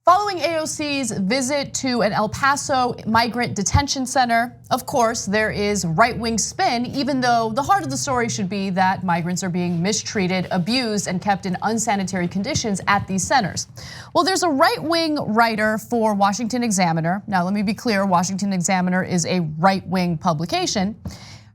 Following AOC's visit to an El Paso migrant detention center, of course, there is right-wing spin, even though the heart of the story should be that migrants are being mistreated, abused, and kept in unsanitary conditions at these centers. Well, there's a right-wing writer for Washington Examiner. Now, let me be clear, Washington Examiner is a right-wing publication.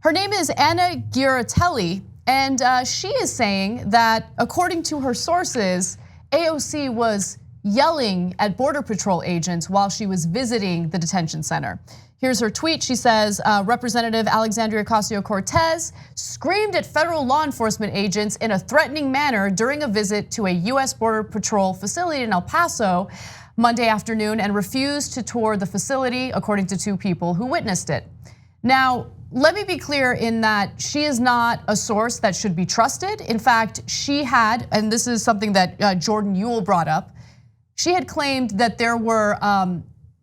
Her name is Giaritelli, and she is saying that, according to her sources, AOC was yelling at Border Patrol agents while she was visiting the detention center. Here's her tweet. She says, Representative Alexandria Ocasio-Cortez screamed at federal law enforcement agents in a threatening manner during a visit to a U.S. Border Patrol facility in El Paso Monday afternoon and refused to tour the facility, according to two people who witnessed it. Now, let me be clear in that she is not a source that should be trusted. In fact, she had, and this is something that Jordan Ewell brought up, she had claimed that there were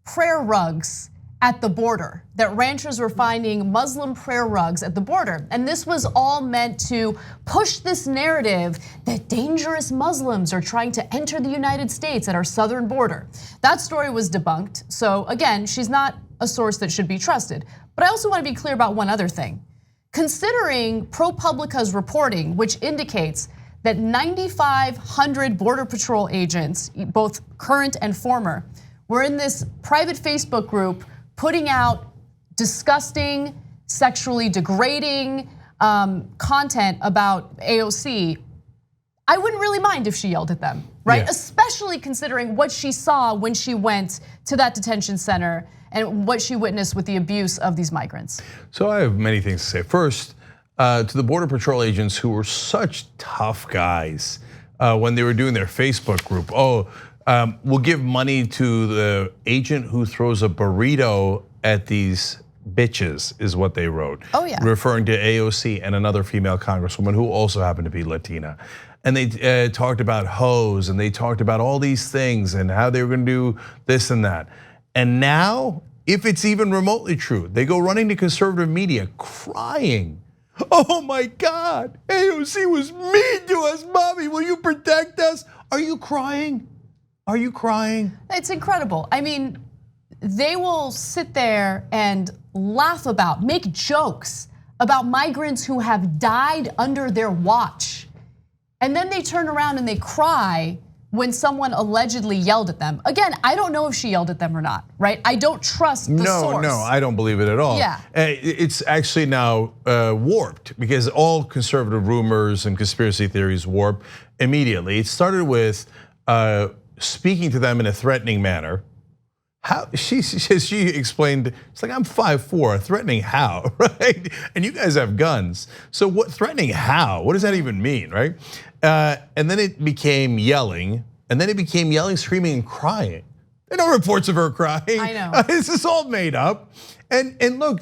prayer rugs at the border, that ranchers were finding Muslim prayer rugs at the border. And this was all meant to push this narrative that dangerous Muslims are trying to enter the United States at our southern border. That story was debunked. So again, she's not a source that should be trusted. But I also want to be clear about one other thing. Considering ProPublica's reporting, which indicates that 9,500 Border Patrol agents, both current and former, were in this private Facebook group putting out disgusting, sexually degrading content about AOC, I wouldn't really mind if she yelled at them, right? Yeah. Especially considering what she saw when she went to that detention center and what she witnessed with the abuse of these migrants. So I have many things to say. First, to the Border Patrol agents who were such tough guys when they were doing their Facebook group. We'll give money to the agent who throws a burrito at these bitches, is what they wrote. Oh yeah. Referring to AOC and another female congresswoman who also happened to be Latina. And they talked about hoes and they talked about all these things and how they were gonna do this and that. And now, if it's even remotely true, they go running to conservative media crying. Oh my God, AOC was mean to us, mommy, will you protect us? Are you crying? Are you crying? It's incredible. I mean, they will sit there and laugh about, make jokes about migrants who have died under their watch. And then they turn around and they cry when someone allegedly yelled at them. Again, I don't know if she yelled at them or not, right? I don't trust the source. No, I don't believe it at all. Yeah. It's actually now warped because all conservative rumors and conspiracy theories warp immediately. It started with speaking to them in a threatening manner. How she explained, it's like, I'm 5'4", threatening how, right? And you guys have guns. So what, threatening how? What does that even mean, right? And then it became yelling, and then it became yelling, screaming, and crying. There are no reports of her crying. I know. This is all made up. And look,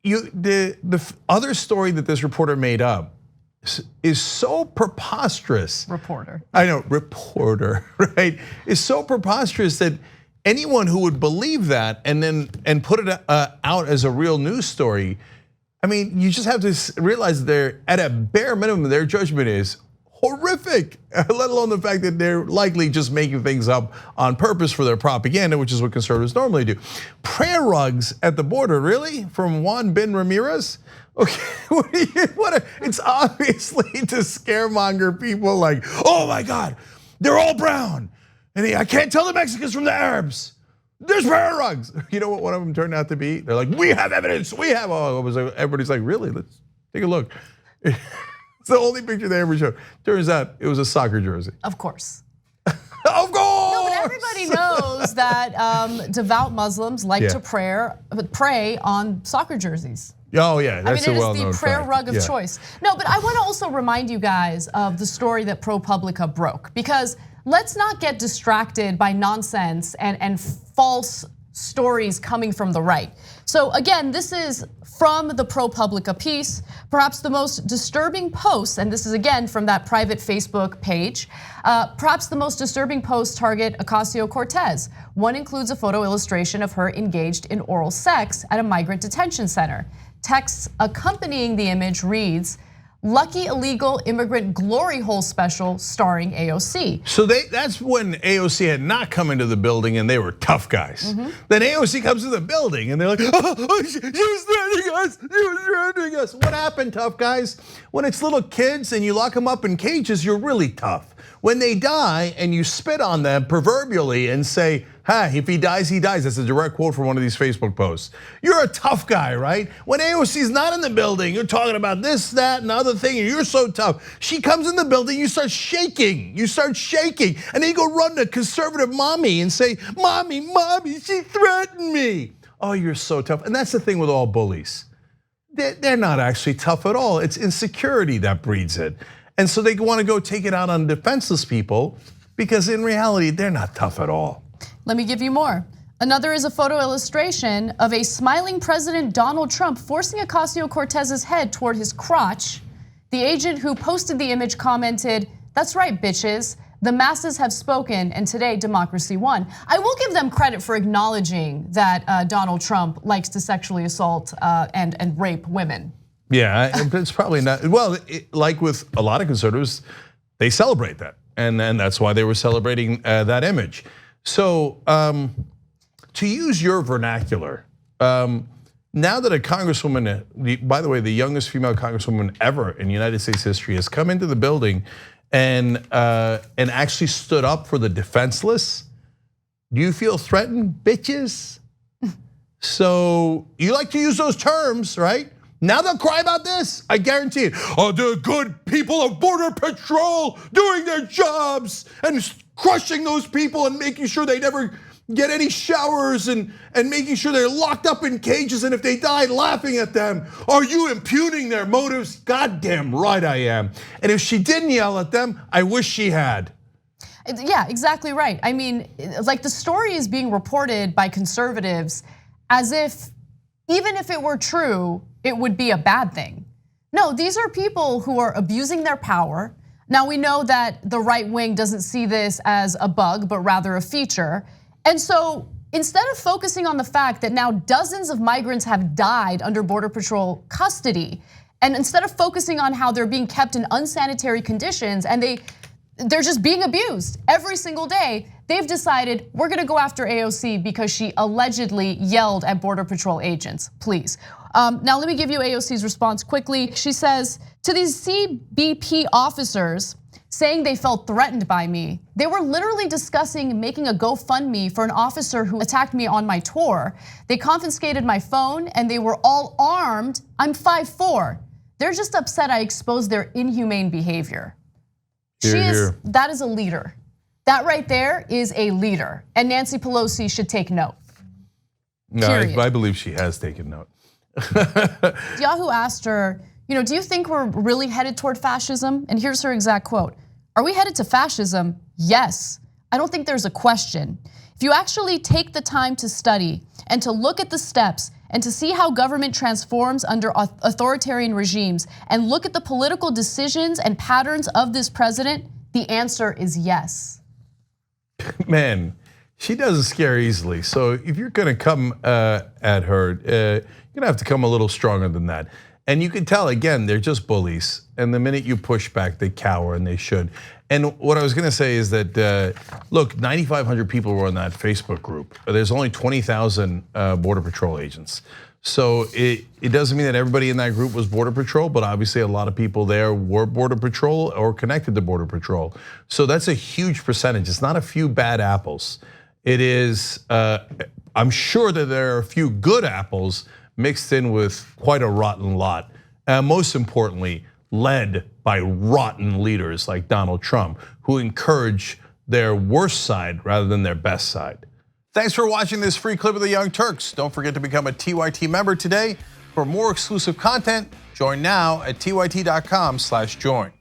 the other story that this reporter made up is so preposterous. Reporter. I know, reporter, right? Is so preposterous that anyone who would believe that and put it out as a real news story, I mean, you just have to realize they're at a bare minimum, their judgment is horrific, let alone the fact that they're likely just making things up on purpose for their propaganda, which is what conservatives normally do. Prayer rugs at the border, really? From Juan Bin Ramirez? Okay, it's obviously to scaremonger people like, oh my God, they're all brown. And I can't tell the Mexicans from the Arabs. There's prayer rugs. You know what one of them turned out to be? They're like, we have evidence, we have, everybody's like, really? Let's take a look. It's the only picture they ever showed. Turns out it was a soccer jersey. Of course. Of course! No, but everybody knows that devout Muslims like to pray on soccer jerseys. Oh yeah, that's a well-known fact. It is the prayer rug of choice. No, but I want to also remind you guys of the story that ProPublica broke, because let's not get distracted by nonsense and false stories coming from the right. So again, this is from the ProPublica piece. Perhaps the most disturbing post, and this is again from that private Facebook page, perhaps the most disturbing posts target Ocasio-Cortez. One includes a photo illustration of her engaged in oral sex at a migrant detention center. Texts accompanying the image reads, Lucky Illegal Immigrant Glory Hole special starring AOC. So that's when AOC had not come into the building and they were tough guys. Then AOC comes to the building and they're like, oh, she was threatening us, she was threatening us. What happened, tough guys? When it's little kids and you lock them up in cages, you're really tough. When they die and you spit on them proverbially and say, if he dies, he dies. That's a direct quote from one of these Facebook posts. You're a tough guy, right? When AOC's not in the building, you're talking about this, that, and the other thing, and you're so tough. She comes in the building, you start shaking. You start shaking. And then you go run to conservative mommy and say, mommy, she threatened me. Oh, you're so tough. And that's the thing with all bullies. They're not actually tough at all. It's insecurity that breeds it. And so they want to go take it out on defenseless people because in reality, they're not tough at all. Let me give you more. Another is a photo illustration of a smiling President Donald Trump forcing Ocasio-Cortez's head toward his crotch. The agent who posted the image commented, "That's right, bitches. The masses have spoken and today democracy won." I will give them credit for acknowledging that Donald Trump likes to sexually assault and rape women. Yeah, it's probably not. Well, like with a lot of conservatives, they celebrate that. And that's why they were celebrating that image. So to use your vernacular, now that a congresswoman, by the way, the youngest female congresswoman ever in United States history has come into the building and actually stood up for the defenseless, do you feel threatened, bitches? So you like to use those terms, right? Now they'll cry about this, I guarantee it. Oh, the good people of Border Patrol doing their jobs and crushing those people and making sure they never get any showers and making sure they're locked up in cages and if they die, laughing at them. Are you impugning their motives? Goddamn right I am. And if she didn't yell at them, I wish she had. Yeah, exactly right. I mean, like the story is being reported by conservatives as if even if it were true, it would be a bad thing. No, these are people who are abusing their power. Now we know that the right wing doesn't see this as a bug, but rather a feature. And so instead of focusing on the fact that now dozens of migrants have died under Border Patrol custody, and instead of focusing on how they're being kept in unsanitary conditions and they're just being abused every single day, they've decided we're gonna go after AOC because she allegedly yelled at Border Patrol agents, please. Now let me give you AOC's response quickly. She says, to these CBP officers saying they felt threatened by me, they were literally discussing making a GoFundMe for an officer who attacked me on my tour. They confiscated my phone and they were all armed. I'm 5'4". They're just upset I exposed their inhumane behavior. That is a leader. That right there is a leader. And Nancy Pelosi should take note. No, I believe she has taken note. Yahoo asked her, do you think we're really headed toward fascism? And here's her exact quote. Are we headed to fascism? Yes. I don't think there's a question. If you actually take the time to study and to look at the steps and to see how government transforms under authoritarian regimes and look at the political decisions and patterns of this president, the answer is yes. Man, she doesn't scare easily. So if you're gonna come at her, you're gonna have to come a little stronger than that. And you can tell, again, they're just bullies. And the minute you push back, they cower, and they should. And what I was gonna say is that, look, 9,500 people were in that Facebook group. There's only 20,000 Border Patrol agents. So it doesn't mean that everybody in that group was Border Patrol, but obviously a lot of people there were Border Patrol or connected to Border Patrol. So that's a huge percentage. It's not a few bad apples. It is, I'm sure that there are a few good apples mixed in with quite a rotten lot. Most importantly, led by rotten leaders like Donald Trump, who encourage their worst side rather than their best side. Thanks for watching this free clip of the Young Turks. Don't forget to become a TYT member today. For more exclusive content, join now at tyt.com/join.